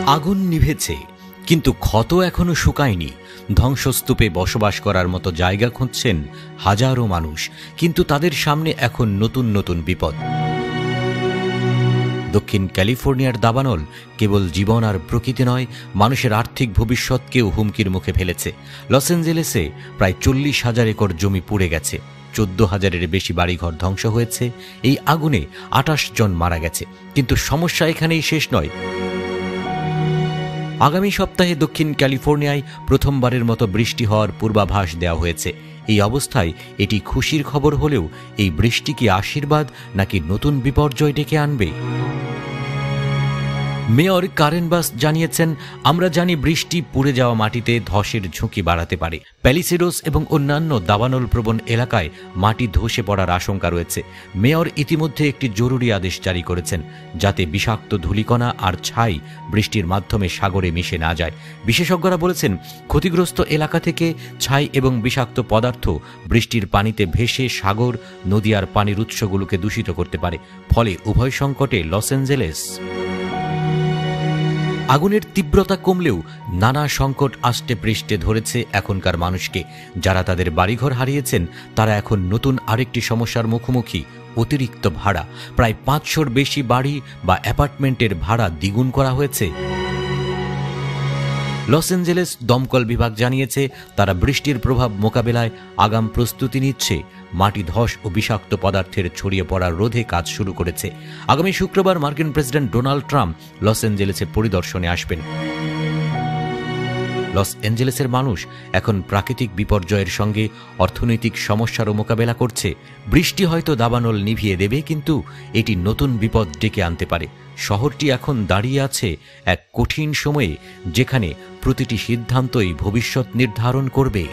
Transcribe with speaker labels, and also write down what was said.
Speaker 1: আগুন নিভেছে, কিন্তু ক্ষত এখনো শুকায়নি। ধ্বংসস্তূপে বসবাস করার মতো জায়গা খুঁজছেন হাজারো মানুষ, কিন্তু তাদের সামনে এখন নতুন নতুন বিপদ। দক্ষিণ ক্যালিফোর্নিয়ার দাবানল কেবল জীবন আর প্রকৃতি নয়, মানুষের আর্থিক ভবিষ্যৎকেও হুমকির মুখে ফেলেছে। লস অ্যাঞ্জেলেসে প্রায় 40,000 একর জমি পুড়ে গেছে, 14,000-এর বেশি বাড়িঘর ধ্বংস হয়েছে। এই আগুনে 28 জন মারা গেছে। কিন্তু সমস্যা এখানেই শেষ নয়। আগামী সপ্তাহে দক্ষিণ ক্যালিফোর্নিয়ায় প্রথমবারের মতো বৃষ্টি হওয়ার পূর্বাভাস দেওয়া হয়েছে। এই অবস্থায় এটি খুশির খবর হলেও এই বৃষ্টি কি আশীর্বাদ নাকি নতুন বিপর্যয় ডেকে আনবে? মেয়র কারেন বাস জানিয়েছেন, আমরা জানি বৃষ্টি পুড়ে যাওয়া মাটিতে ধসের ঝুঁকি বাড়াতে পারে। প্যালিসেডোস এবং অন্যান্য দাবানল প্রবণ এলাকায় মাটি ধসে পড়ার আশঙ্কা রয়েছে। মেয়র ইতিমধ্যে একটি জরুরি আদেশ জারি করেছেন, যাতে বিষাক্ত ধূলিকণা আর ছাই বৃষ্টির মাধ্যমে সাগরে মিশে না যায়। বিশেষজ্ঞরা বলেছেন, ক্ষতিগ্রস্ত এলাকা থেকে ছাই এবং বিষাক্ত পদার্থ বৃষ্টির পানিতে ভেসে সাগর, নদী আর পানির উৎসগুলোকে দূষিত করতে পারে। ফলে উভয় সংকটে লস অ্যাঞ্জেলেস। আগুনের তীব্রতা কমলেও নানা সংকট আষ্টে পৃষ্ঠে ধরেছে এখনকার মানুষকে। যারা তাদের বাড়িঘর হারিয়েছেন, তারা এখন নতুন আরেকটি সমস্যার মুখোমুখি, অতিরিক্ত ভাড়া। প্রায় 500-র বেশি বাড়ি বা অ্যাপার্টমেন্টের ভাড়া দ্বিগুণ করা হয়েছে। লস অ্যাঞ্জেলেস দমকল বিভাগ জানিয়েছে, তারা বৃষ্টির প্রভাব মোকাবেলায় আগাম প্রস্তুতি নিচ্ছে। মাটি ধস ও বিষাক্ত পদার্থের ছড়িয়ে পড়া রোধে কাজ শুরু করেছে। আগামী শুক্রবার মার্কিন প্রেসিডেন্ট ডোনাল্ড ট্রাম্প লস অ্যাঞ্জেলেসে পরিদর্শনে আসবেন। লস অ্যাঞ্জেলেসের মানুষ এখন প্রাকৃতিক বিপর্যয়ের সঙ্গে অর্থনৈতিক সমস্যারও মোকাবেলা করছে। বৃষ্টি হয়তো দাবানল নিভিয়ে দেবে, কিন্তু এটি নতুন বিপদ ডেকে আনতে পারে। শহরটি এখন দাঁড়িয়ে আছে এক কঠিন সময়ে, যেখানে প্রতিটি সিদ্ধান্তই ভবিষ্যৎ নির্ধারণ করবে।